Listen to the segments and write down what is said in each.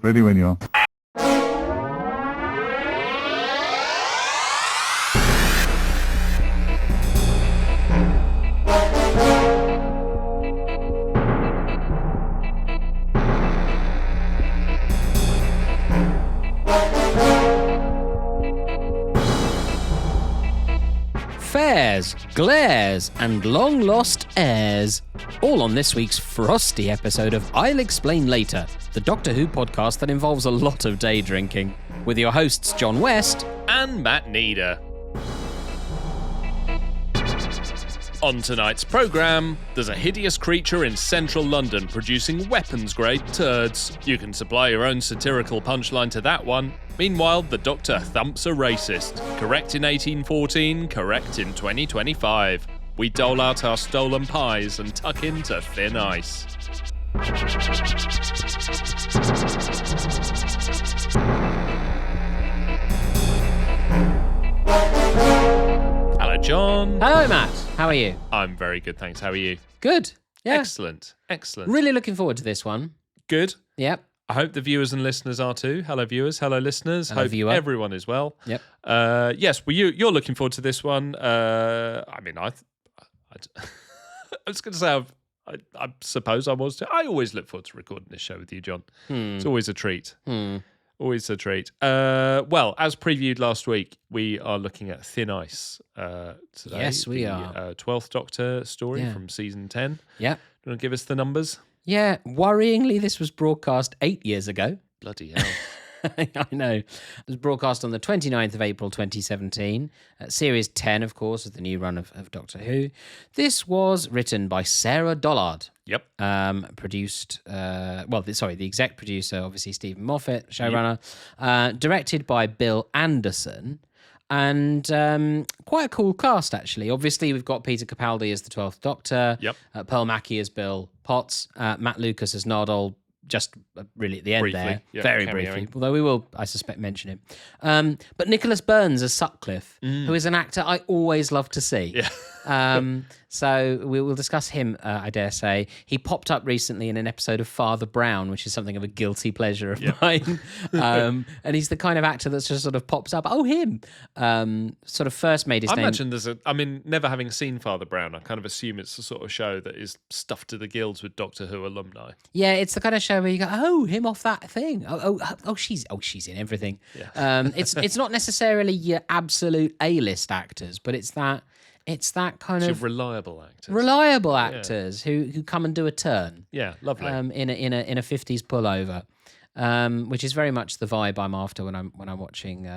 Ready when you are. Fairs, glares, and long-lost heirs. All on this week's frosty episode of I'll Explain Later, the Doctor Who podcast that involves a lot of day drinking. With your hosts John West and Matt Needer. On tonight's programme, there's a hideous creature in central London producing weapons-grade turds. You can supply your own satirical punchline to that one. Meanwhile, the Doctor thumps a racist. Correct in 1814, correct in 2025. We dole out our stolen pies and tuck into thin ice. Hello, John. Hello, Matt. How are you? I'm very good, thanks. How are you? Good. Yeah. Excellent. Really looking forward to this one. Good. Yep. I hope the viewers and listeners are too. Hello, viewers. Hello, listeners. Hello, hope viewer. everyone is well. Yep. Yes, well, you're looking forward to this one. I was going to say, I suppose I was too. I always look forward to recording this show with you, John. It's always a treat. Always a treat. Well, as previewed last week, we are looking at Thin Ice today. Yes, we are. 12th Doctor story from season 10. Yeah. Do you want to give us the numbers? Yeah. Worryingly, this was broadcast 8 years ago. Bloody hell. I know. It was broadcast on the 29th of April 2017. Series 10, of course, of the new run of Doctor Who. This was written by Sarah Dollard. Yep. Produced, the exec producer, obviously Stephen Moffat, showrunner. Directed by Bill Anderson. And quite a cool cast, actually. Obviously, we've got Peter Capaldi as the 12th Doctor. Yep. Pearl Mackie as Bill Potts. Matt Lucas as Nardole. Just really at the end Briefly, there, yeah, very cameoing. briefly, although we will, I suspect, mention him. But Nicholas Burns as Sutcliffe, who is an actor I always love to see. Yeah. So we will discuss him, I dare say. He popped up recently in an episode of Father Brown, which is something of a guilty pleasure of mine. And he's the kind of actor that just sort of pops up. Oh, him. Sort of first made his I name. imagine never having seen Father Brown, I kind of assume it's the sort of show that is stuffed to the gills with Doctor Who alumni. Yeah, it's the kind of show where you go, oh, him off that thing. She's in everything. Yeah. It's not necessarily your absolute A-list actors, but it's that kind of reliable actors. Reliable actors who come and do a turn. Yeah, lovely. In a 50s pullover. Which is very much the vibe I'm after when I'm watching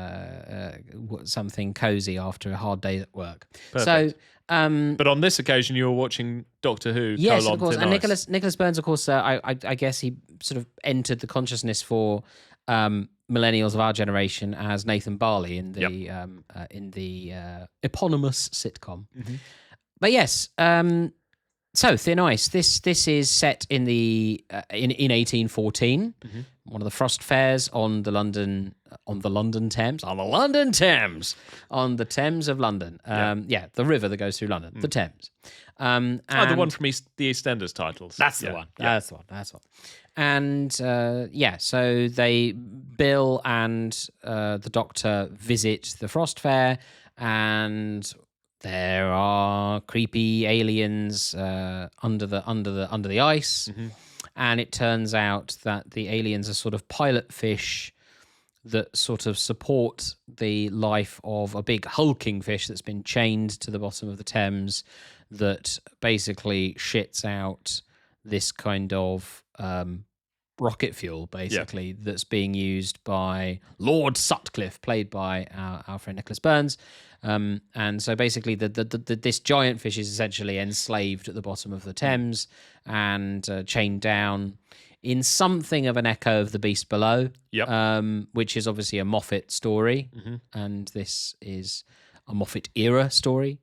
something cozy after a hard day at work. Perfect. So, but on this occasion, you were watching Doctor Who. yes, of course. Thin And Ice. Nicholas Burns, of course, I guess he sort of entered the consciousness for millennials of our generation as Nathan Barley in the eponymous sitcom. Mm-hmm. But yes. So Thin Ice. This is set in the in 1814, one of the frost fairs on the London Thames, on the Thames of London. The river that goes through London, the Thames. And the one from the EastEnders titles. That's the one. Yeah. That's the one. And so Bill and the Doctor visit the frost fair, and there are creepy aliens under the ice, and it turns out that the aliens are sort of pilot fish that sort of support the life of a big hulking fish that's been chained to the bottom of the Thames, that basically shits out this kind of rocket fuel, basically, that's being used by Lord Sutcliffe, played by our friend Nicholas Burns. And so basically this giant fish is essentially enslaved at the bottom of the Thames and chained down in something of an echo of The Beast Below, which is obviously a Moffat story, and this is a Moffat era story.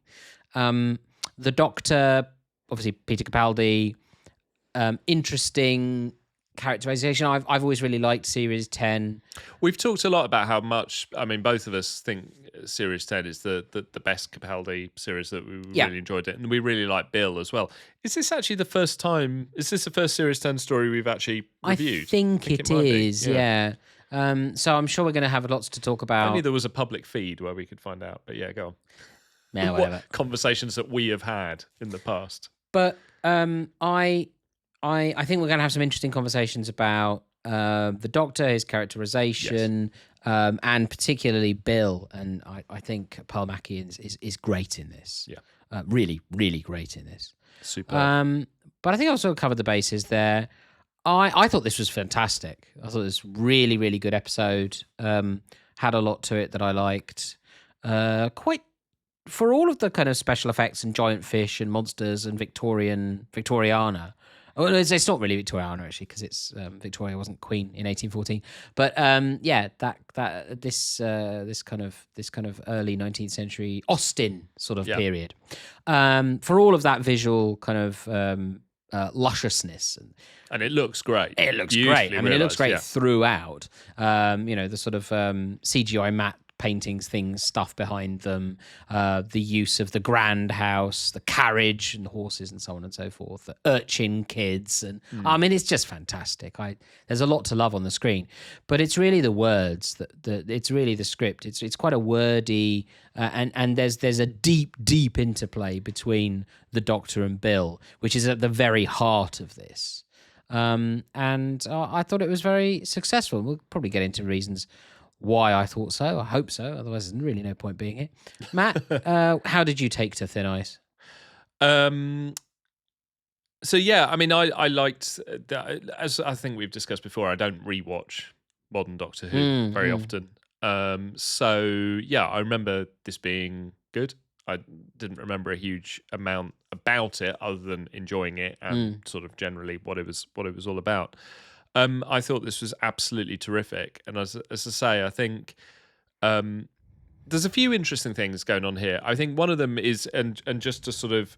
The Doctor, obviously Peter Capaldi, interesting characterization. I've always really liked Series 10. We've talked a lot about how much, both of us think Series 10 is the best Capaldi series that we Yeah. really enjoyed it. And we really like Bill as well. Is this actually the first time, is this the first Series 10 story we've actually reviewed? I think it might be, is, yeah. So I'm sure we're going to have lots to talk If only about. there was a public feed where we could find out. But yeah, go on. Yeah, whatever. What conversations that we have had in the past. But I think we're going to have some interesting conversations about the Doctor, his characterization, and particularly Bill. And I think Pearl Mackie is great in this. Yeah. Really, really great in this. Super. But I think I also covered the bases there. I thought this was fantastic. I thought this was really, really good episode. Had a lot to it that I liked. Quite for all of the kind of special effects and giant fish and monsters and Victoriana. Well, it's not really Victoriana actually, because it's Victoria wasn't queen in 1814. But this kind of early 19th century Austen sort of period. For all of that visual kind of lusciousness and it looks great. It looks great. I mean, it looks great throughout. The sort of CGI matte paintings, stuff behind them, the use of the grand house, the carriage and the horses and so on and so forth, the urchin kids. And I mean, it's just fantastic. There's a lot to love on the screen, but it's really the words it's really the script. It's quite a wordy, and there's a deep interplay between the Doctor and Bill, which is at the very heart of this. And I thought it was very successful. We'll probably get into reasons why I thought so. I hope so. Otherwise, there's really no point being here. Matt, how did you take to Thin Ice? So yeah, I mean, I liked, as I think we've discussed before, I don't rewatch modern Doctor Who very often. So yeah, I remember this being good. I didn't remember a huge amount about it other than enjoying it and sort of generally what it was all about. I thought this was absolutely terrific, and as I say, I think there's a few interesting things going on here. I think one of them is, and just to sort of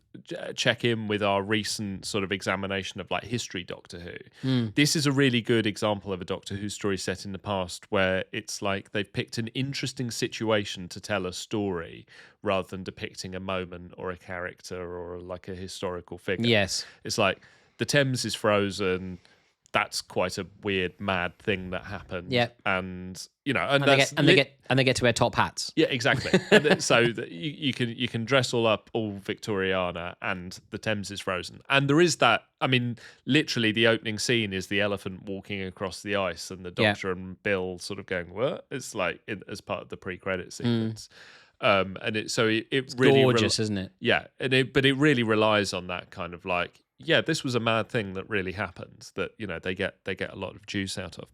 check in with our recent sort of examination of like history Doctor Who, this is a really good example of a Doctor Who story set in the past where it's like they've picked an interesting situation to tell a story rather than depicting a moment or a character or like a historical figure. Yes. It's like the Thames is frozen. That's quite a weird, mad thing that happened. Yeah, and you know, and they get to wear top hats. Yeah, exactly. And so you can dress all up, all Victoriana, and the Thames is frozen. And there is that. I mean, literally, the opening scene is the elephant walking across the ice, and the Doctor and Bill sort of going, "What?" It's like as part of the pre-credit sequence. And it's really gorgeous, isn't it? Yeah, but it really relies on that kind of like. Yeah, this was a mad thing that really happened that, you know, they get a lot of juice out of.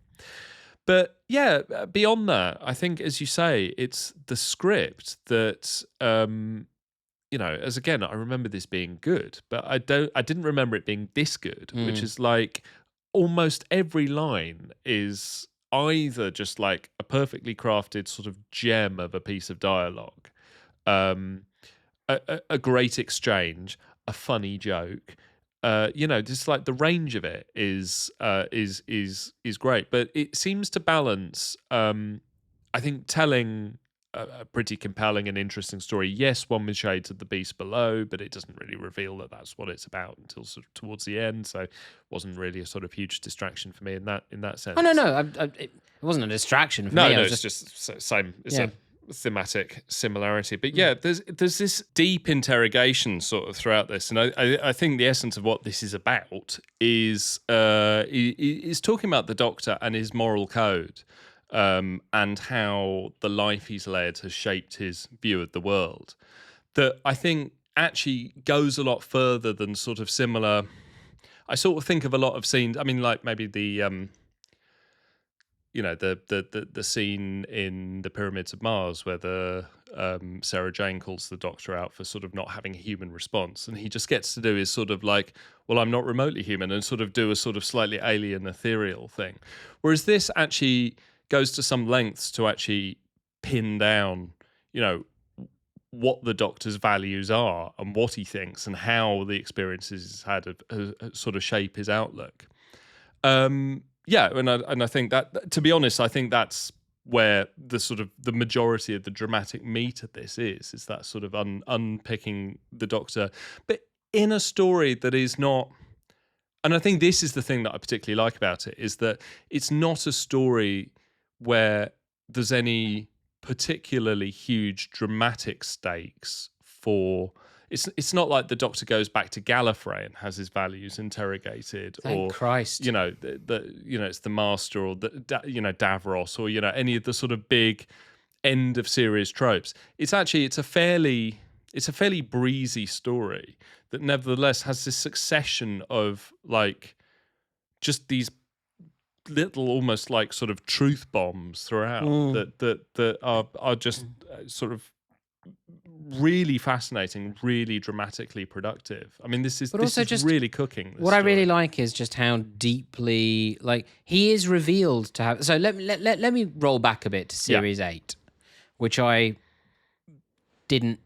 But yeah, beyond that, I think, as you say, it's the script that, you know, as again, I remember this being good, but I didn't remember it being this good, which is like almost every line is either just like a perfectly crafted sort of gem of a piece of dialogue, a great exchange, a funny joke. You know, just like the range of it is great, but it seems to balance. I think telling a pretty compelling and interesting story. Yes, one with shades of the beast below, but it doesn't really reveal that that's what it's about until sort of towards the end. So it wasn't really a sort of huge distraction for me in that sense. Oh no, it wasn't a distraction for me. No, it's just same. It's a thematic similarity, but yeah, there's this deep interrogation sort of throughout this, and I think the essence of what this is about is talking about the Doctor and his moral code, and how the life he's led has shaped his view of the world. That I think actually goes a lot further than sort of similar. I sort of think of a lot of scenes. I mean, like maybe the you know, the scene in the Pyramids of Mars where the Sarah Jane calls the Doctor out for sort of not having a human response, and he just gets to do his sort of like, well, I'm not remotely human, and sort of do a sort of slightly alien, ethereal thing. Whereas this actually goes to some lengths to actually pin down, you know, what the Doctor's values are and what he thinks and how the experiences he's had sort of shape his outlook. Yeah, and I think that, to be honest, I think that's where the sort of the majority of the dramatic meat of this is that sort of unpicking the Doctor, but in a story that is not. And I think this is the thing that I particularly like about it, is that it's not a story where there's any particularly huge dramatic stakes for. It's not like the Doctor goes back to Gallifrey and has his values interrogated, Thank or Christ. it's the Master, or Davros, or any of the sort of big end of series tropes. It's a fairly breezy story that nevertheless has this succession of like just these little almost like sort of truth bombs throughout that are just sort of really fascinating, really dramatically productive. I mean, this is really cooking. What I really like is just how deeply, like, he is revealed to have. So let me roll back a bit to Series 8, which I didn't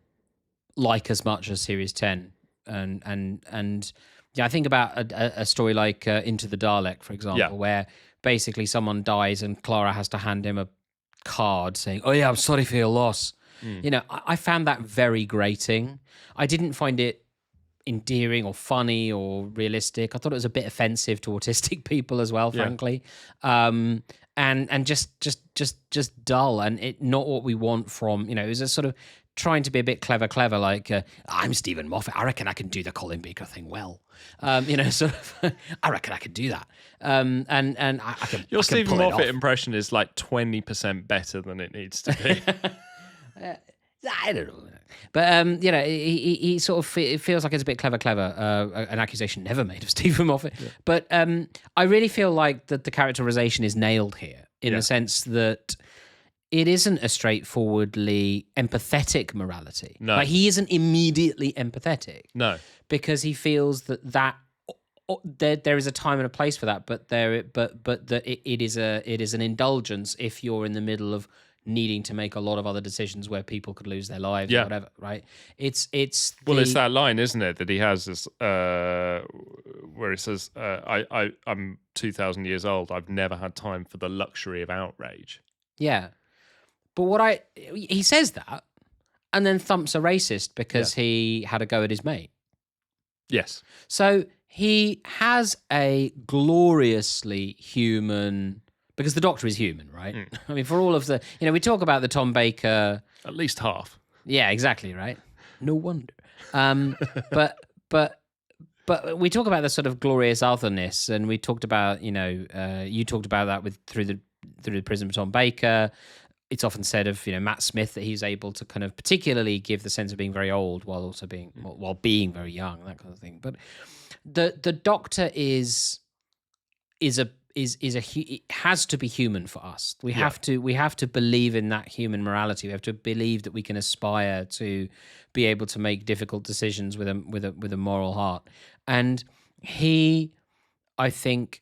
like as much as Series 10, and I think about a story like Into the Dalek, for example, where basically someone dies and Clara has to hand him a card saying, "Oh yeah, I'm sorry for your loss." I found that very grating. I didn't find it endearing or funny or realistic. I thought it was a bit offensive to autistic people as well, frankly, and just dull, and it not what we want from. It was a sort of trying to be a bit clever, like I'm Stephen Moffat. I reckon I can do the Colin Baker thing well. Sort of. I reckon I could do that. And I can. Your I can Stephen pull it Moffat off. impression is like 20% better than it needs to be. I don't know, but he sort of it feels like it's a bit clever. An accusation never made of Stephen Moffat, but I really feel like that the characterization is nailed here in the sense that it isn't a straightforwardly empathetic morality. No, like, he isn't immediately empathetic. No, because he feels that there is a time and a place for that, but that it is an indulgence if you're in the middle of needing to make a lot of other decisions where people could lose their lives or whatever, right? It's that line, isn't it, that he has this where he says, I'm 2,000 years old. I've never had time for the luxury of outrage. Yeah. But he says that and then thumps a racist because he had a go at his mate. Yes. So he has a gloriously human, because the Doctor is human, right? I mean, for all of the, we talk about the Tom Baker. At least half. Yeah, exactly, right? No wonder. But we talk about the sort of glorious otherness, and we talked about, you talked about that through the prism of Tom Baker. It's often said of Matt Smith that he's able to kind of particularly give the sense of being very old while also being very young, that kind of thing. But the Doctor it has to be human for us. We have to believe in that human morality. We have to believe that we can aspire to be able to make difficult decisions with a moral heart. And he, I think,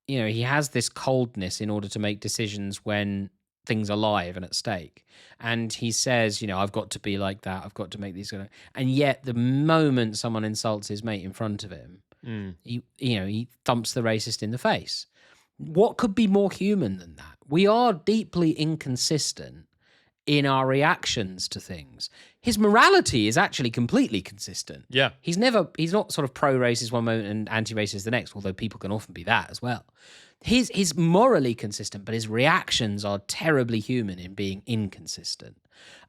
he has this coldness in order to make decisions when things are live and at stake. And he says, I've got to be like that. I've got to make these. And yet, the moment someone insults his mate in front of him, he thumps the racist in the face. What could be more human than that? We are deeply inconsistent in our reactions to things. His morality is actually completely consistent. Yeah. He's not sort of pro-racist one moment and anti-racist the next, although people can often be that as well. He's morally consistent, but his reactions are terribly human in being inconsistent.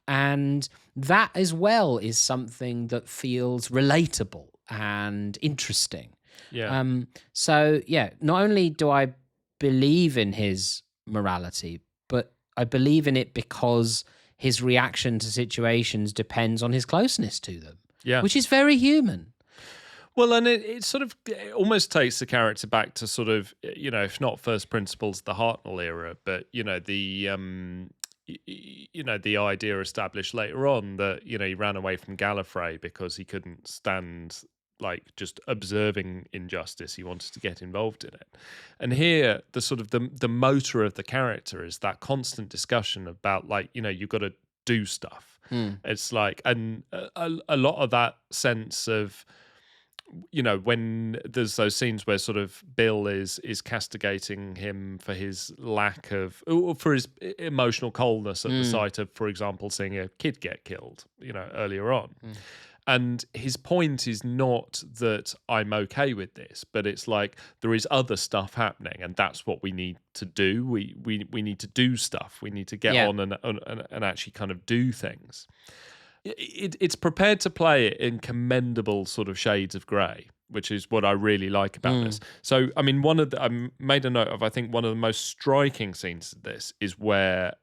And that as well is something that feels relatable and interesting. Yeah. Not only do I believe in his morality, but I believe in it because his reaction to situations depends on his closeness to them. Yeah. Which is very human. Well, and it sort of almost takes the character back to sort of, if not first principles, the Hartnell era, but, the idea established later on that, he ran away from Gallifrey because he couldn't stand like just observing injustice. He wanted to get involved in it. And here, the sort of the motor of the character is that constant discussion about like, you've got to do stuff. It's like, and a lot of that sense of when there's those scenes where sort of Bill is castigating him for his lack of, or for his emotional coldness at the sight of, for example, seeing a kid get killed, earlier on. And his point is not that I'm okay with this, but it's like there is other stuff happening, and that's what we need to do. We need to do stuff. We need to get on and actually kind of do things. It's prepared to play it in commendable sort of shades of grey, which is what I really like about this. So, I mean, I made a note of, I think one of the most striking scenes of this is where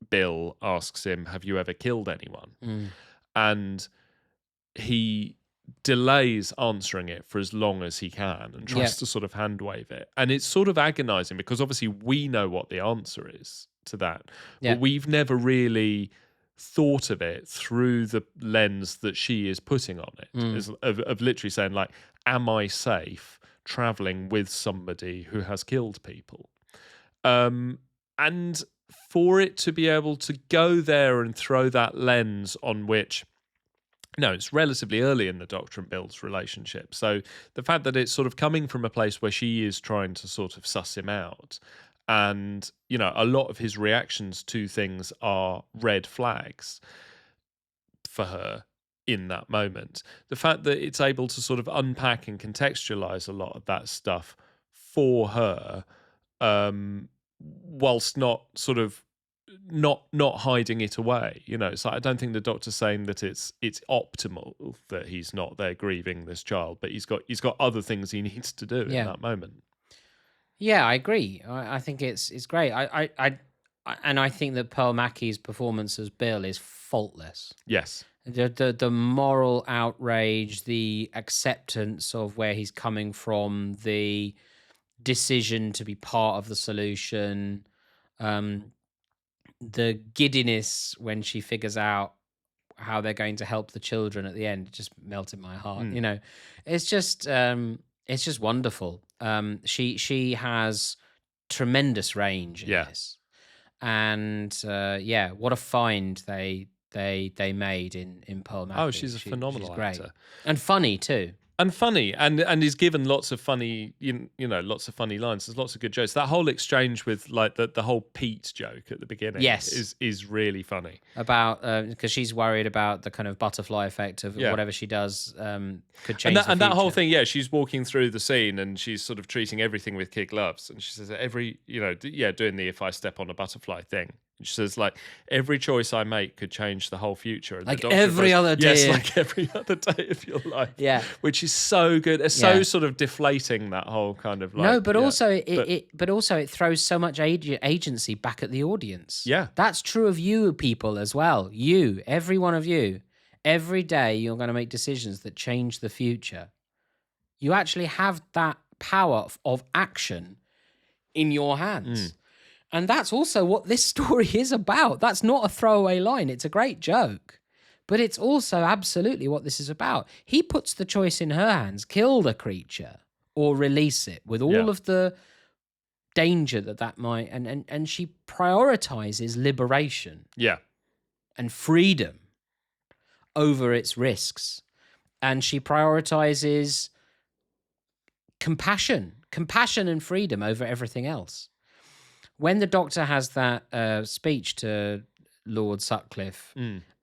Bill asks him, "Have you ever killed anyone?" And he delays answering it for as long as he can and tries to sort of hand wave it. And it's sort of agonizing because obviously we know what the answer is to that. But we've never really thought of it through the lens that she is putting on it, of literally saying, like, am I safe traveling with somebody who has killed people? And for it to be able to go there and throw that lens on which, it's relatively early in the Doctor and Bill's relationship. So the fact that it's sort of coming from a place where she is trying to sort of suss him out, and, a lot of his reactions to things are red flags for her in that moment. The fact that it's able to sort of unpack and contextualize a lot of that stuff for her, whilst not sort of not hiding it away. It's like, I don't think the Doctor's saying that it's optimal that he's not there grieving this child, but he's got other things he needs to do in that moment. Yeah, I agree. I think it's great. And I think that Pearl Mackie's performance as Bill is faultless. Yes. The moral outrage, the acceptance of where he's coming from, the decision to be part of the solution, the giddiness when she figures out how they're going to help the children at the end, just melted my heart. It's just wonderful. She has tremendous range in this, and what a find they made in Pearl Mackie. Oh, she's a phenomenal actor, and funny too. And funny, and he's given lots of funny, lots of funny lines. There's lots of good jokes. That whole exchange with, like, the whole Pete joke at the beginning, is really funny. About because she's worried about the kind of butterfly effect of whatever she does could change. And that whole thing, she's walking through the scene and she's sort of treating everything with kid gloves, and she says doing the if I step on a butterfly thing. She says, like, every choice I make could change the whole future. And like every other day. Yes, like every other day of your life. Yeah. Which is so good. It's so sort of deflating, that whole kind of like... No, but also it throws so much agency back at the audience. Yeah. That's true of you people as well. You, every one of you. Every day you're going to make decisions that change the future. You actually have that power of action in your hands. And that's also what this story is about. That's not a throwaway line. It's a great joke. But it's also absolutely what this is about. He puts the choice in her hands, kill the creature or release it, with all of the danger that might... And she prioritizes liberation and freedom over its risks. And she prioritizes compassion and freedom over everything else. When the Doctor has that speech to Lord Sutcliffe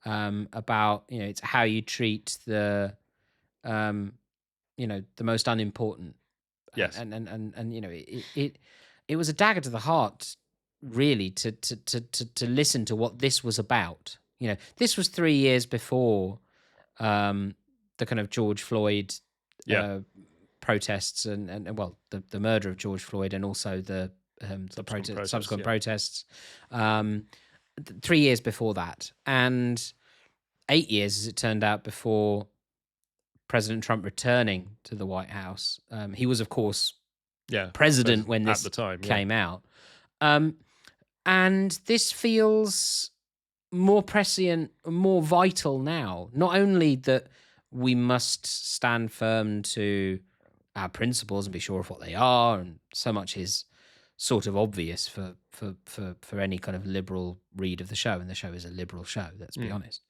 about, it's how you treat the most unimportant. Yes. And it was a dagger to the heart, really, to listen to what this was about. This was 3 years before the kind of George Floyd protests and the murder of George Floyd, and also the subsequent protests. 3 years before that, and 8 years, as it turned out, before President Trump returning to the White House. He was, of course, president when this at the time, came out. And this feels more prescient, more vital now. Not only that we must stand firm to our principles and be sure of what they are, and so much is sort of obvious for any kind of liberal read of the show, and the show is a liberal show, let's be honest.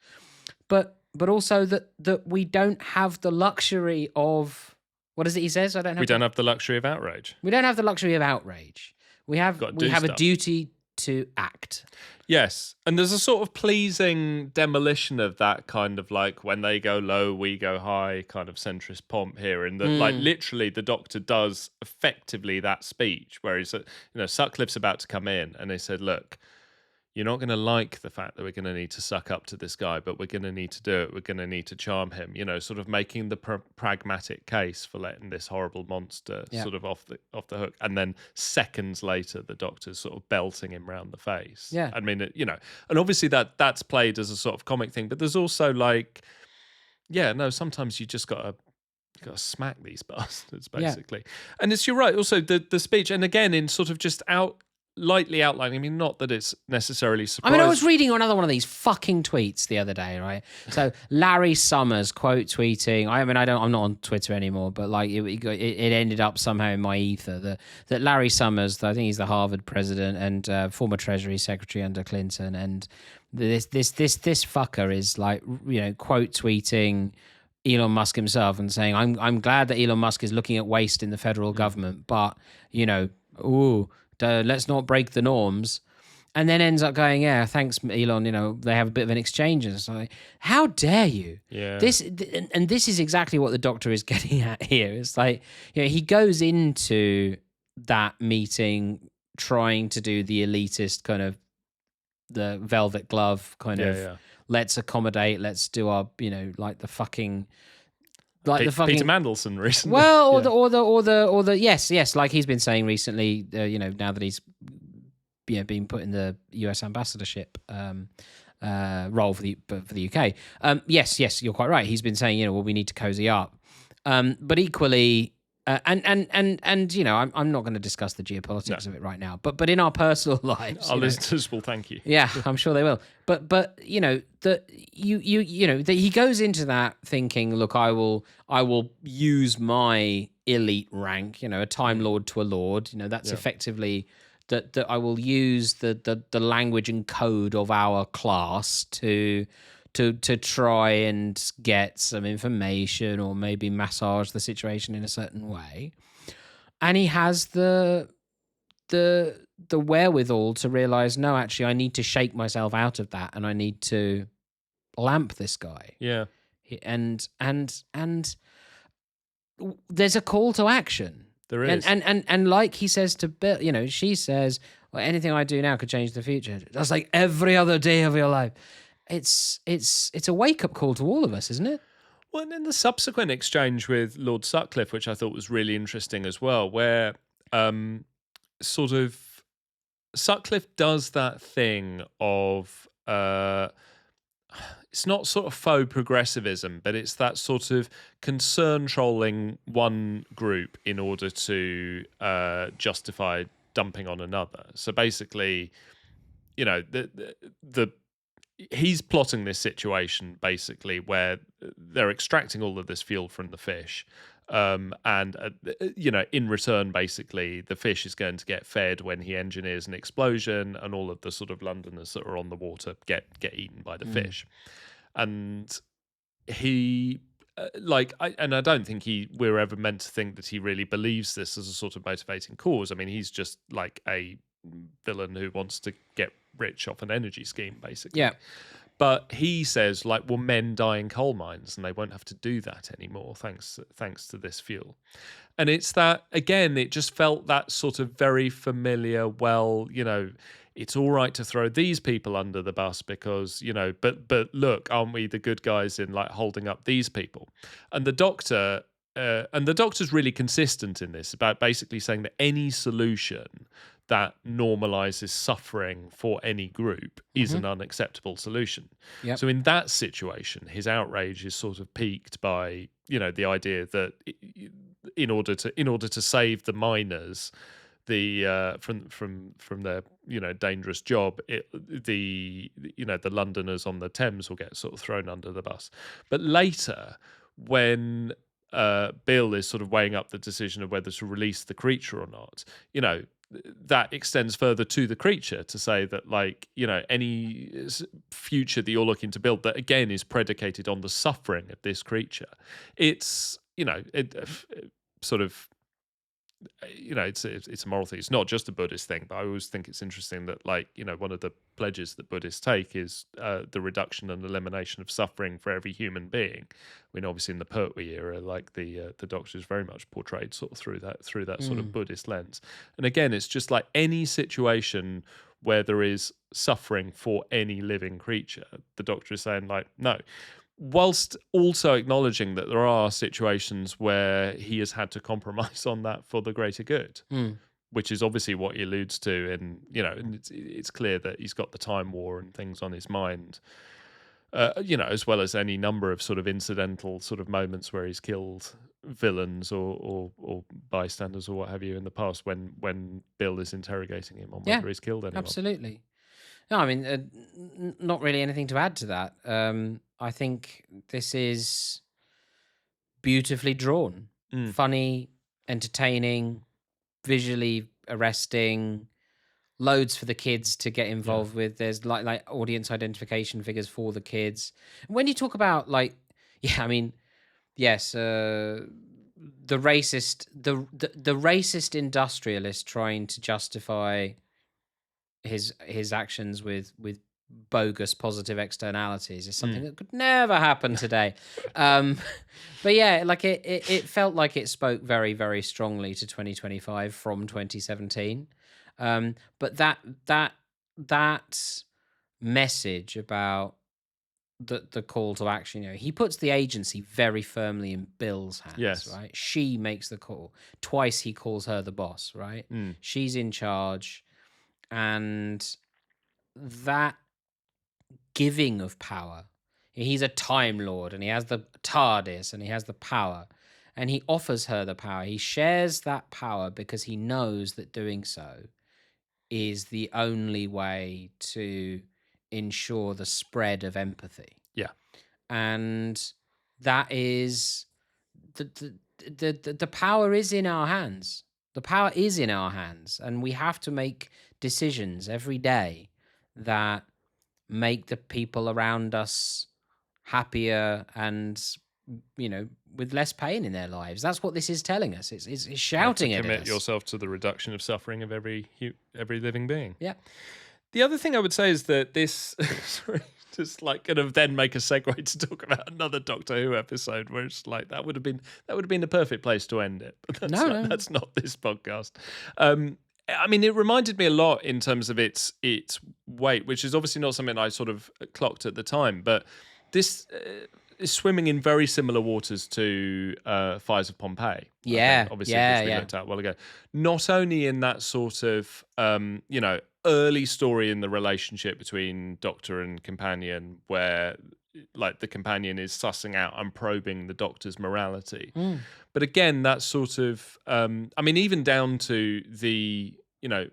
but also that we don't have the luxury of, what is it he says? I don't know. We don't have the luxury of outrage. We don't have the luxury of outrage. We have Gotta do a stuff. duty to act. Yes, and there's a sort of pleasing demolition of that kind of like when they go low, we go high kind of centrist pomp here, in that like literally the Doctor does effectively that speech where he's, Sutcliffe's about to come in and they said, look, you're not going to like the fact that we're going to need to suck up to this guy, but we're going to need to do it. We're going to need to charm him, sort of making the pragmatic case for letting this horrible monster sort of off the hook. And then seconds later, the Doctor's sort of belting him round the face. Yeah. I mean, and obviously that's played as a sort of comic thing, but there's also like, sometimes you just got to smack these bastards, basically. Yeah. And you're right. Also, the speech, and again, in sort of just lightly outlining. I mean, not that it's necessarily surprising. I mean, I was reading another one of these fucking tweets the other day, right? So Larry Summers quote tweeting. I'm not on Twitter anymore, but like it ended up somehow in my ether that Larry Summers, I think he's the Harvard president and former Treasury Secretary under Clinton, and this fucker is like quote tweeting Elon Musk himself and saying, I'm glad that Elon Musk is looking at waste in the federal government, but let's not break the norms. And then ends up going, yeah, thanks, Elon. They have a bit of an exchange. And it's like, how dare you? Yeah. This is exactly what the Doctor is getting at here. It's like, he goes into that meeting trying to do the elitist kind of the velvet glove kind of, let's accommodate, let's do our, like the fucking... Like the fucking Peter Mandelson recently. Well, or the yes, like he's been saying recently, now that he's been put in the US ambassadorship role for the UK. Yes, you're quite right. He's been saying, we need to cozy up. But equally, I'm not going to discuss the geopolitics of it right now. But in our personal lives, our listeners will thank you. Yeah, I'm sure they will. But that he goes into that thinking, look, I will use my elite rank, a Time Lord to a Lord. That's effectively that I will use the language and code of our class to try and get some information or maybe massage the situation in a certain way. And he has the wherewithal to realize, no, actually, I need to shake myself out of that and I need to lamp this guy. Yeah. And there's a call to action. There is. And like he says to Bill, she says, well, anything I do now could change the future. That's like every other day of your life. It's a wake-up call to all of us, isn't it? Well, and then the subsequent exchange with Lord Sutcliffe, which I thought was really interesting as well, where sort of Sutcliffe does that thing of it's not sort of faux progressivism, but it's that sort of concern trolling one group in order to justify dumping on another. So basically, he's plotting this situation basically where they're extracting all of this fuel from the fish. In return, basically, the fish is going to get fed when he engineers an explosion, and all of the sort of Londoners that are on the water get eaten by the fish. And he, I don't think we're ever meant to think that he really believes this as a sort of motivating cause. I mean, he's just like a villain who wants to get rich off an energy scheme, basically. Yeah. But he says, like, well, men die in coal mines and they won't have to do that anymore thanks to this fuel. And it's that, again, it just felt that sort of very familiar, well, it's all right to throw these people under the bus because, but look, aren't we the good guys in, like, holding up these people? And the Doctor's really consistent in this about basically saying that any solution that normalizes suffering for any group is an unacceptable solution. Yep. So in that situation, his outrage is sort of piqued by, the idea that in order to save the miners, from their dangerous job, the Londoners on the Thames will get sort of thrown under the bus. But later, when Bill is sort of weighing up the decision of whether to release the creature or not, that extends further to the creature to say that, like, you know, any future that you're looking to build that again is predicated on the suffering of this creature, it's, you know, sort of, you know, it's a moral thing. It's not just a Buddhist thing, but I always think it's interesting that, like, you know, one of the pledges that Buddhists take is the reduction and elimination of suffering for every human being. I mean, obviously in the Pertwee era, like the Doctor is very much portrayed sort of through that sort of Buddhist lens. And again, it's just like any situation where there is suffering for any living creature, the Doctor is saying, like, no. Whilst also acknowledging that there are situations where he has had to compromise on that for the greater good, which is obviously what he alludes to. And, you know, and it's clear that he's got the Time War and things on his mind, you know, as well as any number of sort of incidental sort of moments where he's killed villains or bystanders or what have you in the past when Bill is interrogating him on whether he's killed anyone. Absolutely. No, I mean, not really anything to add to that. I think this is beautifully drawn, funny, entertaining, visually arresting, loads for the kids to get involved with. There's like audience identification figures for the kids. When you talk about, like, I mean, yes, the racist industrialist trying to justify his actions with bogus positive externalities is something that could never happen today. But yeah, like it felt like it spoke very, very strongly to 2025 from 2017. But that message about the call to action, you know, he puts the agency very firmly in Bill's hands, right? She makes the call. Twice he calls her the boss, right? She's in charge. And that giving of power, he's a Time Lord and he has the TARDIS and he has the power and he offers her the power. He shares that power because he knows that doing so is the only way to ensure the spread of empathy. Yeah. And that is the power is in our hands. The power is in our hands, and we have to make decisions every day that make the people around us happier and, you know, with less pain in their lives. That's what this is telling us. It's shouting at us. Commit yourself to the reduction of suffering of every living being. Yeah. The other thing I would say is that this, sorry, just like kind of then make a segue to talk about another Doctor Who episode where it's like that would have been the perfect place to end it. But that's not this podcast. I mean, it reminded me a lot in terms of its weight, which is obviously not something I sort of clocked at the time, but this is swimming in very similar waters to Fires of Pompeii. Yeah, obviously, which we looked at a while ago. Not only in that sort of, you know, early story in the relationship between Doctor and companion, where like the companion is sussing out and probing the Doctor's morality, but again, that sort of, I mean, even down to the, you know,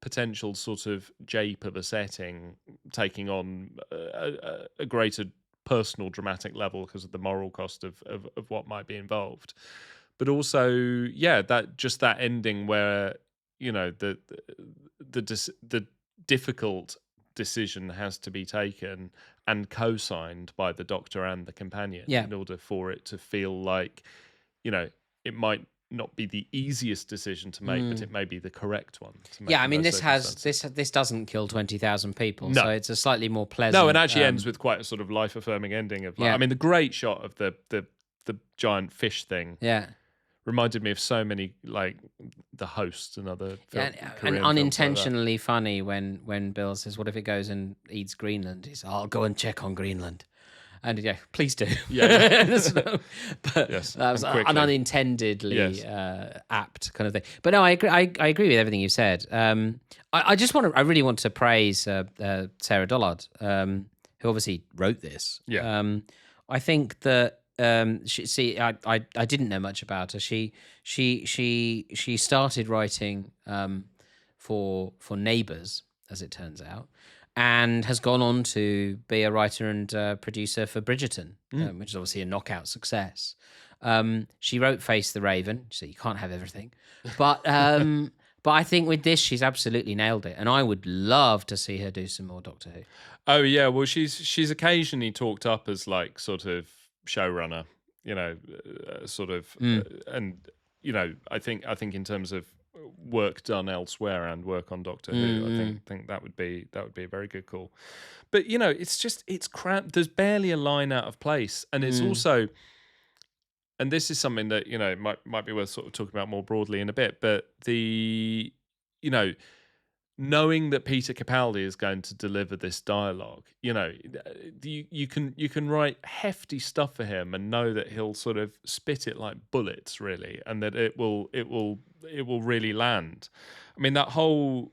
potential sort of jape of a setting taking on a greater personal dramatic level because of the moral cost of what might be involved, but also, yeah, that ending where, you know, the difficult decision has to be taken and co-signed by the Doctor and the companion in order for it to feel like, you know, it might not be the easiest decision to make, but it may be the correct one to make. Yeah, I mean, this doesn't kill 20,000 people, so it's a slightly more pleasant. No, and actually ends with quite a sort of life-affirming ending of, like, I mean, the great shot of the giant fish thing. Yeah. Reminded me of so many, like the Host and other and unintentionally funny when Bill says, "What if it goes and eats Greenland?" He's, "I'll go and check on Greenland," and yeah, please do. Yeah, but that was an unintendedly apt kind of thing. But no, I agree with everything you said. I really want to praise Sarah Dollard, who obviously wrote this. Yeah, I think that. I didn't know much about her. She started writing for Neighbours, as it turns out, and has gone on to be a writer and producer for Bridgerton, which is obviously a knockout success. She wrote Face the Raven, so you can't have everything, but But I think with this, she's absolutely nailed it, and I would love to see her do some more Doctor Who. Oh yeah, well she's occasionally talked up as like sort of showrunner, sort of, and I think in terms of work done elsewhere and work on Doctor Who, I think that would be a very good call. But it's crap. There's barely a line out of place, and it's also, and this is something that might be worth sort of talking about more broadly in a bit. But knowing that Peter Capaldi is going to deliver this dialogue, you can write hefty stuff for him and know that he'll sort of spit it like bullets, really, and that it will really land. I mean, that whole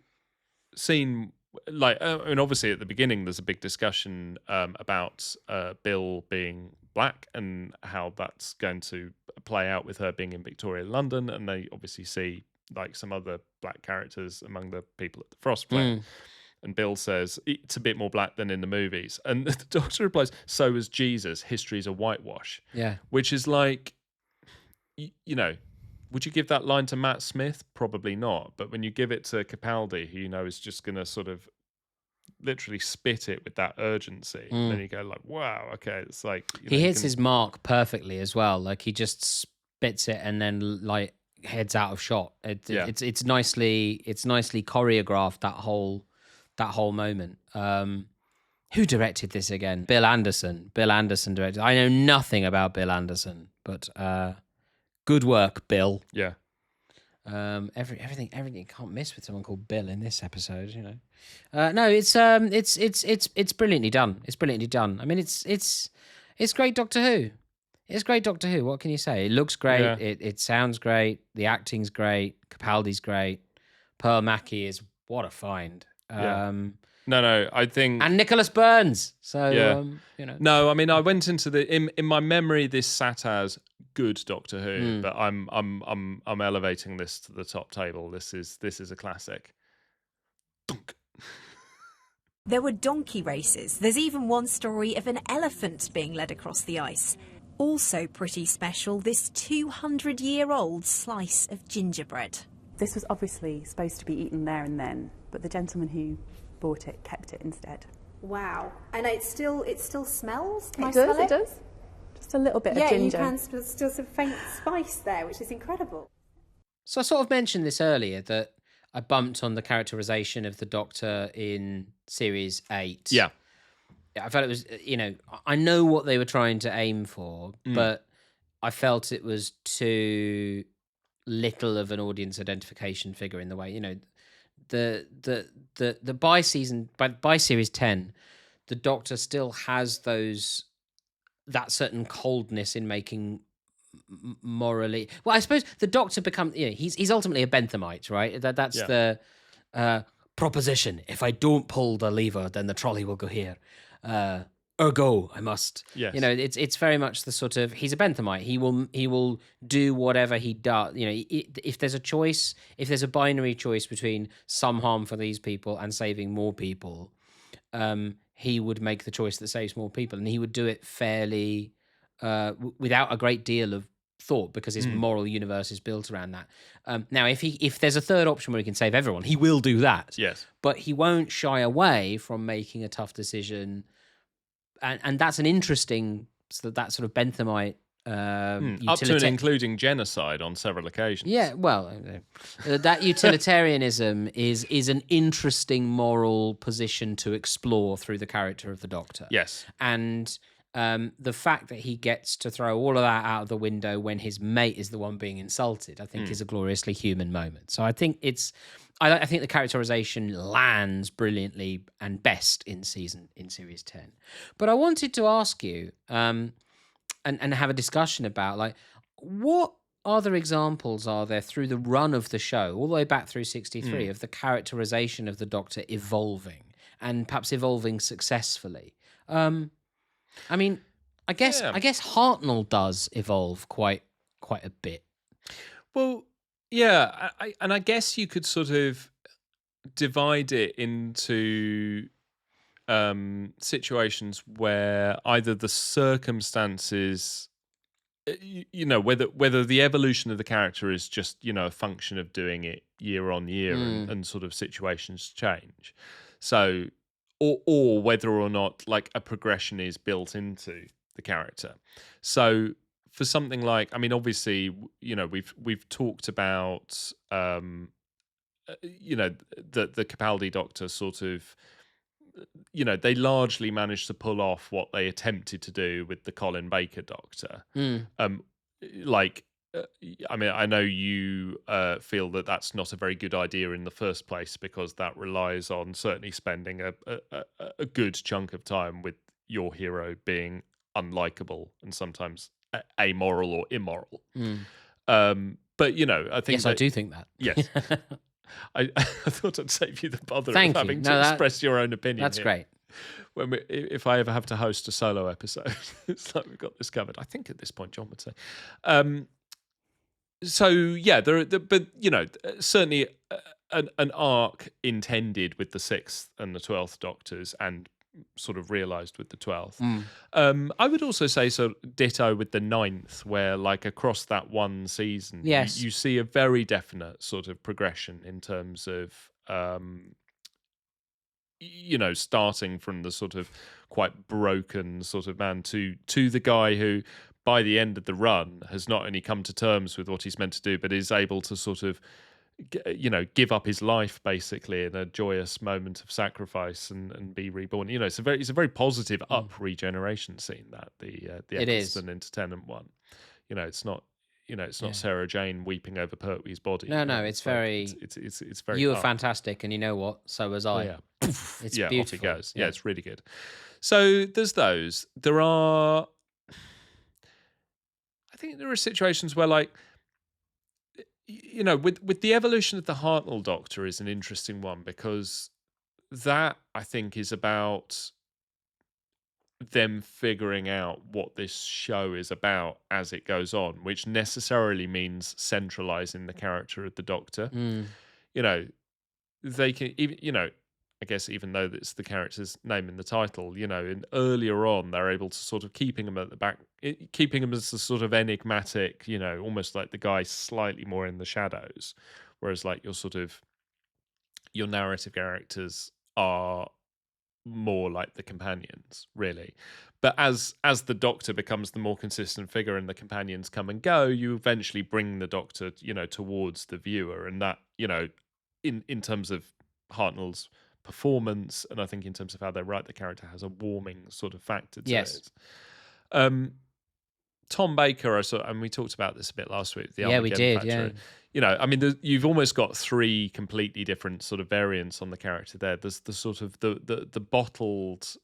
scene, obviously at the beginning there's a big discussion about Bill being black and how that's going to play out with her being in Victorian London, and they obviously see like some other black characters among the people at the Frost Flame. And Bill says, it's a bit more black than in the movies. And the Doctor replies, so is Jesus. History's a whitewash. Yeah. Which is like, would you give that line to Matt Smith? Probably not. But when you give it to Capaldi, who is just going to sort of literally spit it with that urgency, and then you go like, wow, okay. It's like... he hits his mark perfectly as well. Like, he just spits it and then, like, heads out of shot. It's nicely choreographed, that whole moment. Who directed this again? Bill Anderson directed. I know nothing about Bill Anderson, but good work, Bill. Yeah. Everything can't miss with someone called Bill in this episode. No, it's brilliantly done. It's brilliantly done. I mean, it's great Doctor Who. It's great Doctor Who. What can you say? It looks great. Yeah. It sounds great. The acting's great. Capaldi's great. Pearl Mackie is what a find. Yeah. No, I think... And Nicholas Burns. So, yeah. No, I mean, I went into in my memory, this sat as good Doctor Who, but I'm elevating this to the top table. This is a classic. Dunk. There were donkey races. There's even one story of an elephant being led across the ice. Also pretty special, this 200-year-old slice of gingerbread. This was obviously supposed to be eaten there and then, but the gentleman who bought it kept it instead. Wow. And it still smells? Can I smell it? It does. Just a little bit of ginger. Yeah, you can still some faint spice there, which is incredible. So I sort of mentioned this earlier, that I bumped on the characterisation of the Doctor in Series 8. Yeah. I felt it was, I know what they were trying to aim for, but I felt it was too little of an audience identification figure in the way, the by Series 10, the Doctor still has that certain coldness in making morally. Well, I suppose the Doctor becomes, he's ultimately a Benthamite, right? That's the proposition. If I don't pull the lever, then the trolley will go here. Ergo, I must. Yes. It's very much the sort of, he's a Benthamite. He will do whatever he does. If there's a choice, if there's a binary choice between some harm for these people and saving more people, he would make the choice that saves more people, and he would do it fairly without a great deal of thought, because his moral universe is built around that. Now, if there's a third option where he can save everyone, he will do that. Yes. But he won't shy away from making a tough decision. And that's an interesting, that sort of Benthamite up to and including genocide on several occasions. Yeah, well, that utilitarianism is an interesting moral position to explore through the character of the Doctor. Yes. And the fact that he gets to throw all of that out of the window when his mate is the one being insulted, I think is a gloriously human moment. So I think I think the characterization lands brilliantly and best in Series 10. But I wanted to ask you and have a discussion about, like, what other examples are there through the run of the show, all the way back through 63, of the characterization of the Doctor evolving, and perhaps evolving successfully? I mean, I guess Hartnell does evolve quite a bit. Well, yeah, I guess you could sort of divide it into situations where either the circumstances you know, whether the evolution of the character is just, you know, a function of doing it year on year and sort of situations change. So, or whether or not like a progression is built into the character. So for something like, I mean, obviously, you know, we've talked about, you know, the Capaldi Doctor sort of, you know, they largely managed to pull off what they attempted to do with the Colin Baker Doctor. Like, I mean, I know you feel that that's not a very good idea in the first place because that relies on certainly spending a good chunk of time with your hero being unlikable and sometimes amoral or immoral. But, you know, I think Yes, I do think that. Yes. I thought I'd save you the bother Thank of you. having No, to express your own opinion. That's here. great. When if I ever have to host a solo episode, it's like we've got this covered. I think at this point, John would say. So yeah, but you know, certainly an arc intended with the 6th and the 12th Doctors, and sort of realised with the 12th. I would also say so ditto with the 9th, where like across that one season, Yes. you see a very definite sort of progression in terms of you know, starting from the sort of quite broken sort of man to the guy who by the end of the run has not only come to terms with what he's meant to do, but is able to sort of, you know, give up his life basically in a joyous moment of sacrifice and be reborn. You know, it's a very positive up regeneration scene, that the Eccleston into Tennant one. You know, it's not. You know, it's not Sarah Jane weeping over Pertwee's body. No, it's very. It's very. You were up. fantastic, and you know what? So was I. Yeah. It's yeah, beautiful. off he goes. Yeah, it's really good. So there's those. There are. I think there are situations where, like, you know, with the evolution of the Hartnell Doctor is an interesting one, because that I think is about them figuring out what this show is about as it goes on, which necessarily means centralizing the character of the Doctor. You know, they can even, you know, I guess even though it's the character's name in the title, you know, and earlier on they're able to sort of keeping him at the back, keeping him as a sort of enigmatic, you know, almost like the guy slightly more in the shadows, whereas like your narrative characters are more like the companions, really. But as the Doctor becomes the more consistent figure and the companions come and go, you eventually bring the Doctor, you know, towards the viewer, and that, you know, in terms of Hartnell's performance, and I think in terms of how they write the character, has a warming sort of factor to it. Tom Baker, and we talked about this a bit last week. The we did. factor. Yeah, you know, I mean, you've almost got 3 completely different sort of variants on the character there. There's the sort of the bottled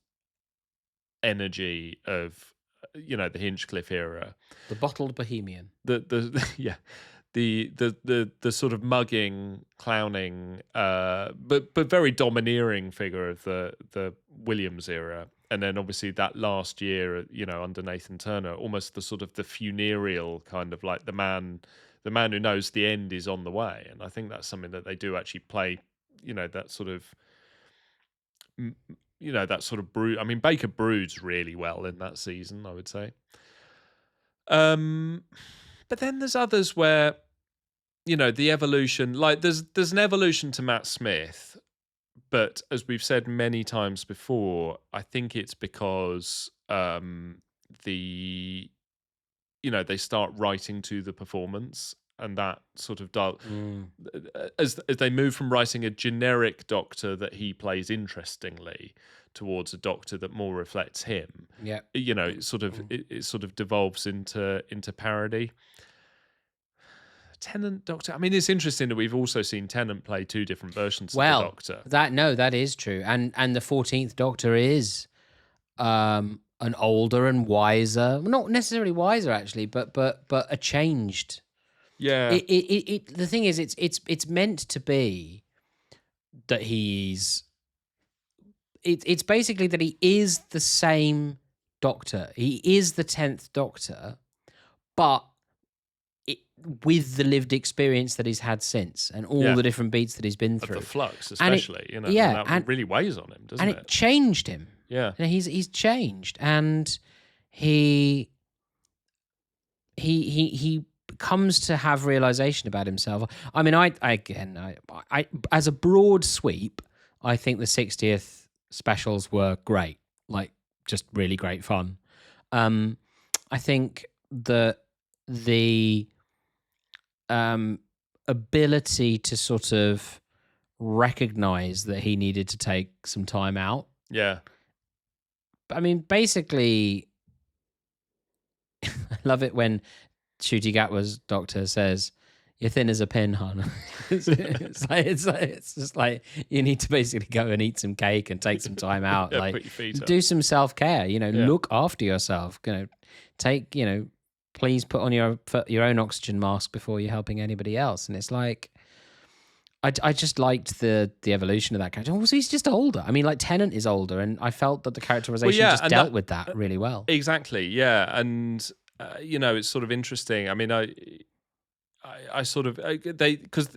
energy of, you know, the Hinchcliffe era, the bottled bohemian. The sort of mugging, clowning, but very domineering figure of the Williams era, and then obviously that last year, you know, under Nathan Turner, almost the sort of the funereal kind of like the man who knows the end is on the way, and I think that's something that they do actually play, you know, that sort of. You know, that sort of brood. I mean, Baker broods really well in that season, I would say. But then there's others where, you know, the evolution, like there's an evolution to Matt Smith, but as we've said many times before, I think it's because they start writing to the performance, and that sort of as they move from writing a generic Doctor that he plays interestingly towards a Doctor that more reflects him. Yeah, you know, it sort of devolves into parody. Tennant Doctor. I mean, it's interesting that we've also seen Tennant play 2 different versions of the Doctor. That is true, and the 14th Doctor is an older and wiser, not necessarily wiser actually, but a changed. Yeah. The thing is, it's meant to be that he's. It's basically that he is the same Doctor. He is the 10th Doctor, but with the lived experience that he's had since, and all the different beats that he's been through, the flux, especially, you know, that really weighs on him, doesn't it? And it changed him. Yeah, and he's changed, and he he comes to have realization about himself. I mean, I as a broad sweep, I think the 60th specials were great, like just really great fun. I think that the ability to sort of recognize that he needed to take some time out. Yeah. I mean, basically, I love it when Ncuti Gatwa's doctor says, "You're thin as a pin, hon." It's just like you need to basically go and eat some cake and take some time out. Yeah, like, put your feet up. do some self-care. Yeah. Look after yourself. Take. Please put on your own oxygen mask before you're helping anybody else. And it's like, I just liked the evolution of that character. Also, he's just older. I mean, like Tennant is older, and I felt that the characterization just dealt with that really well. Exactly, yeah. And it's sort of interesting. I mean, I sort of because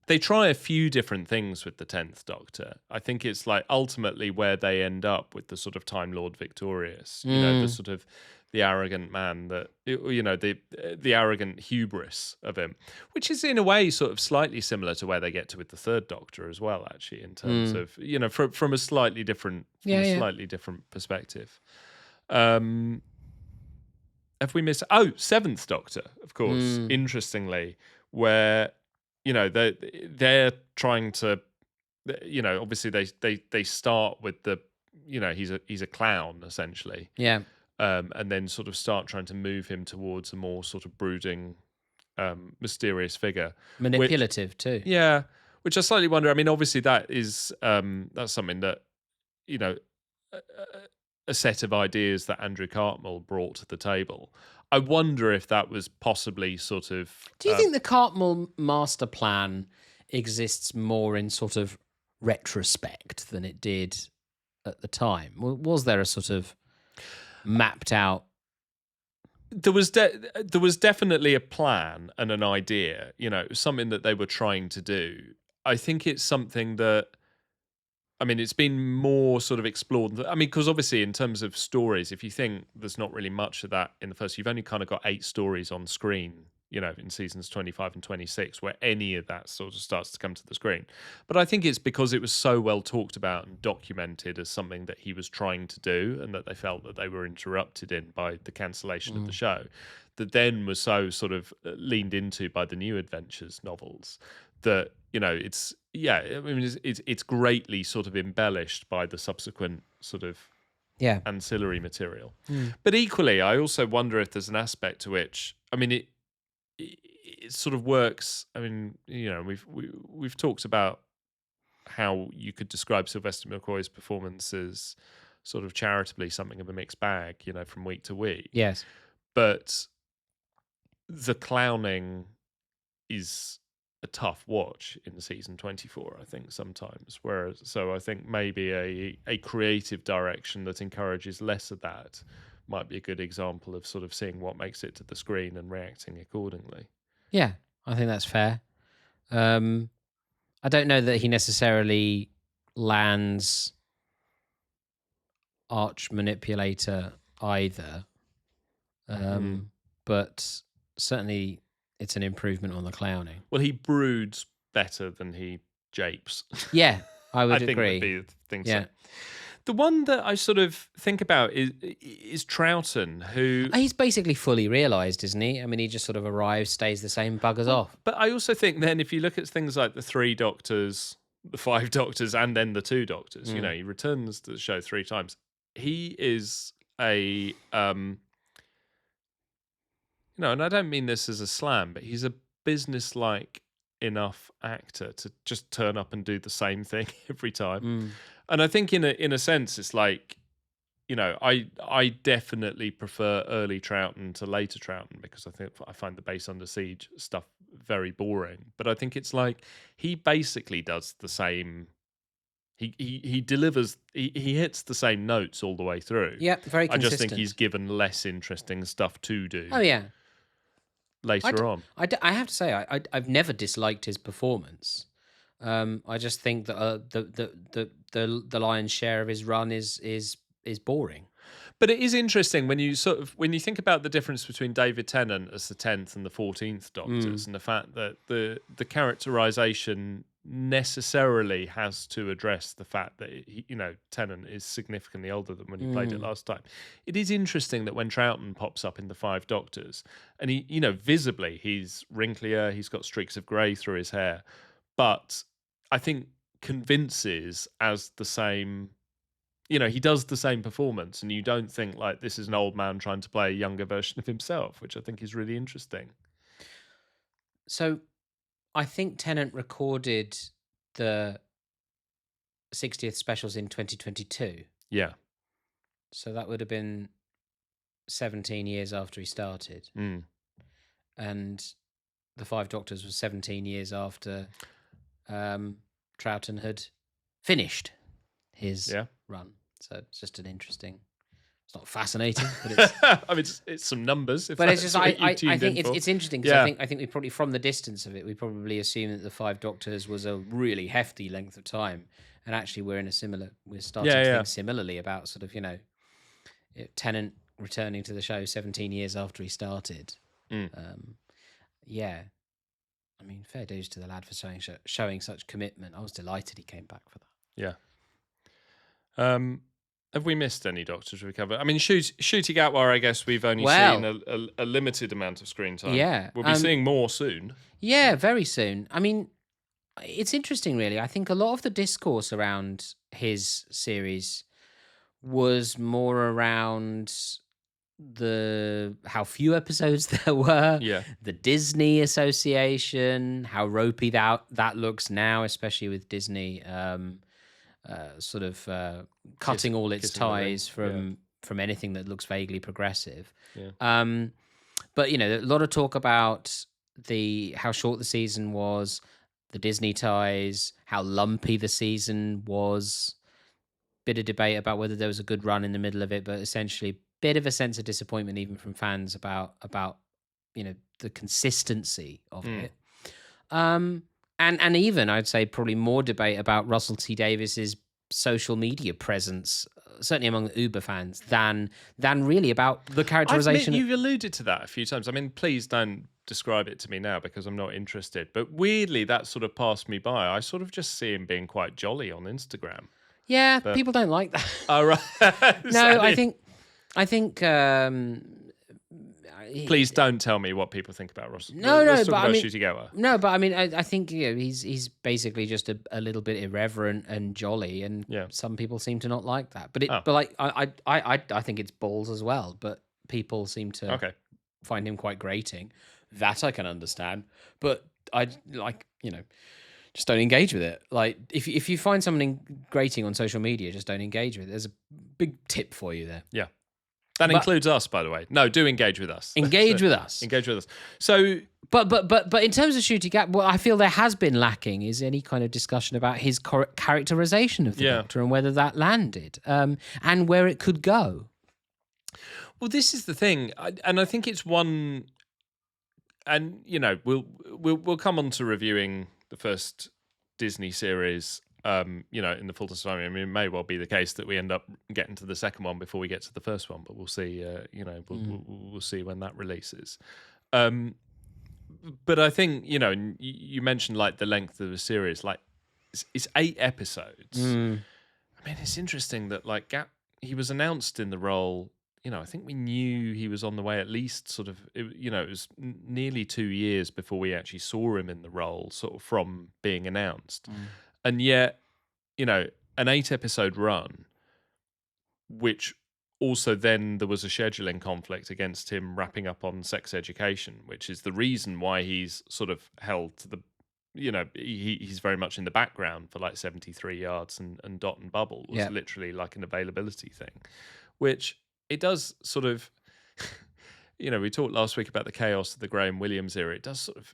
they try a few different things with the 10th Doctor. I think it's like ultimately where they end up with the sort of Time Lord Victorious. The sort of the arrogant man that the arrogant hubris of him, which is in a way sort of slightly similar to where they get to with the 3rd Doctor as well, actually, in terms of from a slightly different slightly different perspective. Have we missed? 7th Doctor, of course. Interestingly, where they're trying to, obviously they start with the, he's a clown essentially. Yeah. And then sort of start trying to move him towards a more sort of brooding, mysterious figure. Manipulative too. Yeah, which I slightly wonder. I mean, obviously that is that's something that a set of ideas that Andrew Cartmel brought to the table. I wonder if that was possibly sort of. Do you think the Cartmel master plan exists more in sort of retrospect than it did at the time? Was there a sort of mapped out? There was definitely a plan and an idea. It was something that they were trying to do. I think it's something that. I mean, it's been more sort of explored. I mean, because obviously in terms of stories, if you think there's not really much of that in the first, you've only kind of got 8 stories on screen, in seasons 25 and 26, where any of that sort of starts to come to the screen. But I think it's because it was so well talked about and documented as something that he was trying to do, and that they felt that they were interrupted in by the cancellation of the show, that then was so sort of leaned into by the New Adventures novels that, it's, I mean, it's greatly sort of embellished by the subsequent sort of ancillary material. But equally, I also wonder if there's an aspect to which, I mean, it sort of works. I mean, we've talked about how you could describe Sylvester McCoy's performance as sort of charitably something of a mixed bag, from week to week. Yes. But the clowning is a tough watch in season 24, I think, sometimes. So I think maybe a creative direction that encourages less of that might be a good example of sort of seeing what makes it to the screen and reacting accordingly. Yeah, I think that's fair. I don't know that he necessarily lands arch manipulator either, but certainly it's an improvement on the clowning. Well, he broods better than he japes. Yeah, I would I think agree. would be the thing. Yeah. The one that I sort of think about is Troughton, who... He's basically fully realised, isn't he? I mean, he just sort of arrives, stays the same, buggers off. But I also think then if you look at things like the 3 Doctors, the 5 Doctors, and then the 2 Doctors, he returns to the show 3 times. He is a... and I don't mean this as a slam, but he's a business-like enough actor to just turn up and do the same thing every time. And I think in a sense, it's like, I definitely prefer early Troughton to later Troughton, because I find the Base Under Siege stuff very boring. But I think it's like he basically does the same. He delivers. He hits the same notes all the way through. Yeah, very consistent. I just think he's given less interesting stuff to do. Oh yeah. Later on, I have to say, I've never disliked his performance. I just think that the lion's share of his run is boring. But it is interesting when you think about the difference between David Tennant as the 10th and the 14th Doctors, and the fact that the characterization necessarily has to address the fact that Tennant is significantly older than when he played it last time. It is interesting that when Troughton pops up in the Five Doctors, and he visibly he's wrinklier, he's got streaks of grey through his hair, but I think convinces as the same. He does the same performance, and you don't think like this is an old man trying to play a younger version of himself, which I think is really interesting. So I think Tennant recorded the 60th specials in 2022. Yeah. So that would have been 17 years after he started. And the Five Doctors was 17 years after Troughton had finished his run. So it's just an interesting. It's not fascinating, but it's. I mean, it's some numbers. But it's just I think it's interesting because I think we probably from the distance of it we probably assume that the Five Doctors was a really hefty length of time, and actually we're starting to think similarly about sort of Tennant returning to the show 17 years after he started. I mean, fair dues to the lad for showing such commitment. I was delighted he came back for that. Yeah. Have we missed any Doctors we covered? I mean, Shooting Atwar, I guess we've only seen a limited amount of screen time. Yeah. We'll be seeing more soon. Yeah, very soon. I mean, it's interesting, really. I think a lot of the discourse around his series was more around how few episodes there were, the Disney association, how ropey that looks now, especially with Disney cutting all its ties from anything that looks vaguely progressive. But a lot of talk about how short the season was, the Disney ties, how lumpy the season was. Bit of debate about whether there was a good run in the middle of it, but essentially bit of a sense of disappointment even from fans about the consistency of it. And even I'd say probably more debate about Russell T Davis's social media presence, certainly among the Uber fans, than really about the characterization. You've alluded to that a few times. I mean, please don't describe it to me now because I'm not interested. But weirdly, that sort of passed me by. I sort of just see him being quite jolly on Instagram. Yeah, people don't like that. Oh, right. No, I think. Please don't tell me what people think about Russell. No, Let's talk but about I mean, Shooting Atwar. No, but I mean, I think he's basically just a little bit irreverent and jolly, and some people seem to not like that. But like I think it's balls as well. But people seem to find him quite grating. That I can understand, but I just don't engage with it. Like if you find something grating on social media, just don't engage with it. There's a big tip for you there. Yeah. That includes us, by the way. No, do engage with us. Engage with us. Engage with us. So, but in terms of Shooting Atwar, what I feel there has been lacking is any kind of discussion about his characterization of the Doctor and whether that landed, and where it could go. Well, this is the thing, and I think it's one, and we'll come on to reviewing the first Disney series. In the fullness of time. I mean, it may well be the case that we end up getting to the second one before we get to the first one, but we'll see. We'll see when that releases. But I think you mentioned like the length of the series, like it's 8 episodes. I mean, it's interesting that like he was announced in the role. I think we knew he was on the way at least sort of. It was nearly 2 years before we actually saw him in the role, sort of from being announced. And yet, an 8-episode run, which also then there was a scheduling conflict against him wrapping up on Sex Education, which is the reason why he's sort of held to the, he's very much in the background for like 73 yards and Dot and Bubble was literally like an availability thing, which it does sort of... we talked last week about the chaos of the Graham Williams era. It does sort of,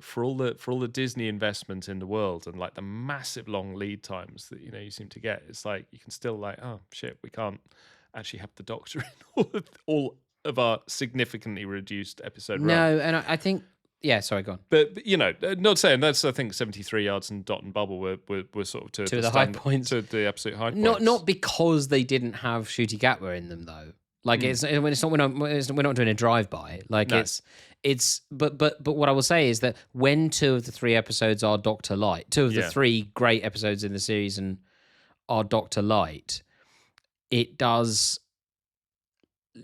for all the Disney investment in the world and like the massive long lead times that you seem to get. It's like you can still like, oh shit, we can't actually have the Doctor in all of our significantly reduced episode run. No, and I think Yeah, sorry, go on. But you know, not saying that's. I think 73 yards and Dot and Bubble were sort of To the high points. to the absolute high points. Not because they didn't have Shooty Gatwa in them though. Like it's not we're not doing a drive by. Like No. but what I will say is that when 2 of the 3 episodes are Doctor Light, 2 of the 3 great episodes in the series and are Doctor Light, it does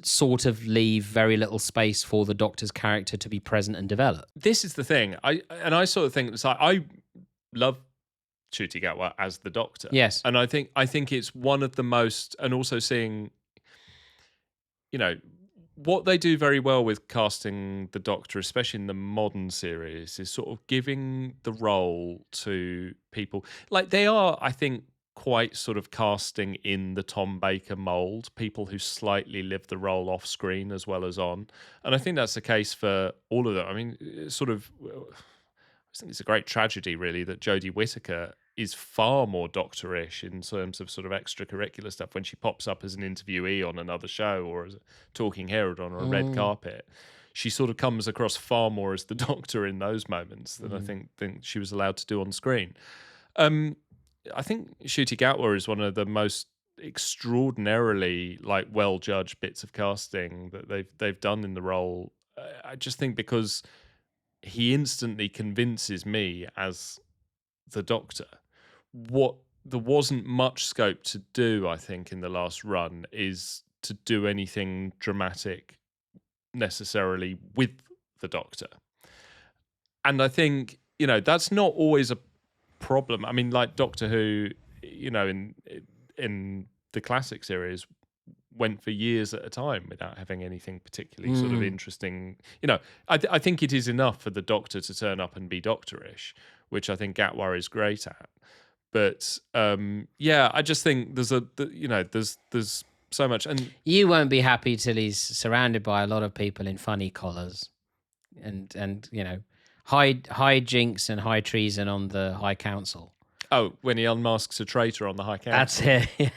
sort of leave very little space for the Doctor's character to be present and develop. This is the thing. I sort of think it's like I love Ncuti Gatwa as the Doctor. Yes. And I think it's one of the most, and also seeing, you know, what they do very well with casting the Doctor, especially in the modern series, is sort of giving the role to people. Like they are, I think, quite sort of casting in the Tom Baker mold, people who slightly live the role off screen as well as on. And I think that's the case for all of them. I mean, it's sort of, I think it's a great tragedy really that Jodie Whittaker is far more Doctor-ish in terms of sort of extracurricular stuff when she pops up as an interviewee on another show or as a talking herald on a red carpet. She sort of comes across far more as the Doctor in those moments than I think she was allowed to do on screen. I think Ncuti Gatwa is one of the most extraordinarily like well judged bits of casting that they've done in the role. I just think because he instantly convinces me as the Doctor. What there wasn't much scope to do, I think, in the last run is to do anything dramatic necessarily with the Doctor. And I think, you know, that's not always a problem. I mean, like Doctor Who, you know, in the classic series went for years at a time without having anything particularly sort of interesting. You know, I think it is enough for the Doctor to turn up and be Doctor-ish, which I think Gatwa is great at. But yeah, I just think there's so much, and you won't be happy till he's surrounded by a lot of people in funny collars, and you know, high jinks and high treason on the High Council. Oh, when he unmasks a traitor on the High Council. That's it.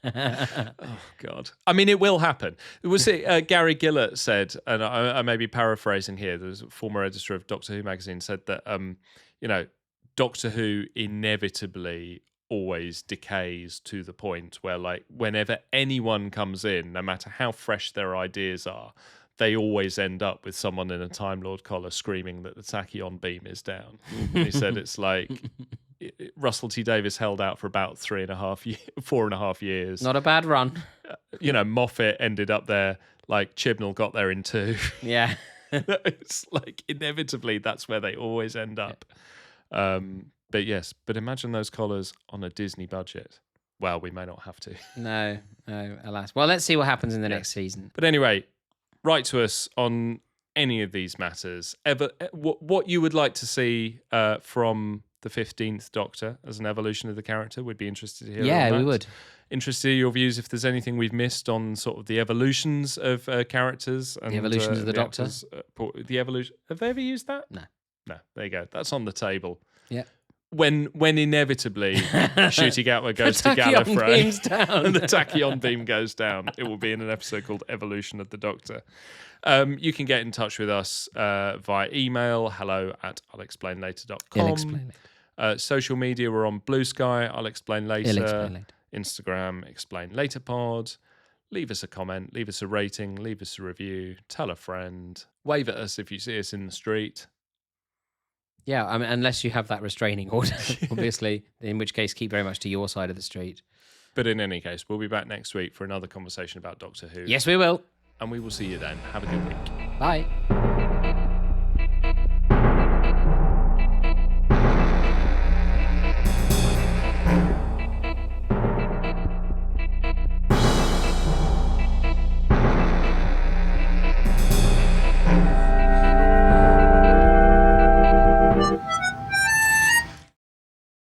Oh God! I mean, it will happen. Was it Gary Gillett said, and I may be paraphrasing here. There's a former editor of Doctor Who magazine said that you know, Doctor Who inevitably always decays to the point where, like, whenever anyone comes in, no matter how fresh their ideas are, they always end up with someone in a Time Lord collar screaming that the tachyon beam is down. And he said it's like Russell T Davies held out for about 4.5 years. Not a bad run. You know, Moffat ended up there, like Chibnall got there in 2. Yeah. It's like inevitably that's where they always end up. But yes, but imagine those collars on a Disney budget. Well, we may not have to. No, alas. Well, let's see what happens in the next season. But anyway, write to us on any of these matters. What you would like to see from the 15th Doctor as an evolution of the character. We'd be interested to hear. Yeah, we would. Interested in your views if there's anything we've missed on sort of the evolutions of characters. And, the evolutions of the Doctor. Actors, the evolution. Have they ever used that? No. No, there you go. That's on the table. Yeah. When inevitably Ncuti Gatwa goes to Gallifrey and the tachyon beam goes down, it will be in an episode called Evolution of the Doctor. You can get in touch with us via email, hello@I'llExplainLater.com. Social media, we're on Blue Sky, I'll Explain Later. Instagram, Explain Later Pod. Leave us a comment, leave us a rating, leave us a review, tell a friend, wave at us if you see us in the street. Yeah, I mean, unless you have that restraining order, obviously, in which case keep very much to your side of the street. But in any case, we'll be back next week for another conversation about Doctor Who. Yes, we will. And we will see you then. Have a good week. Bye.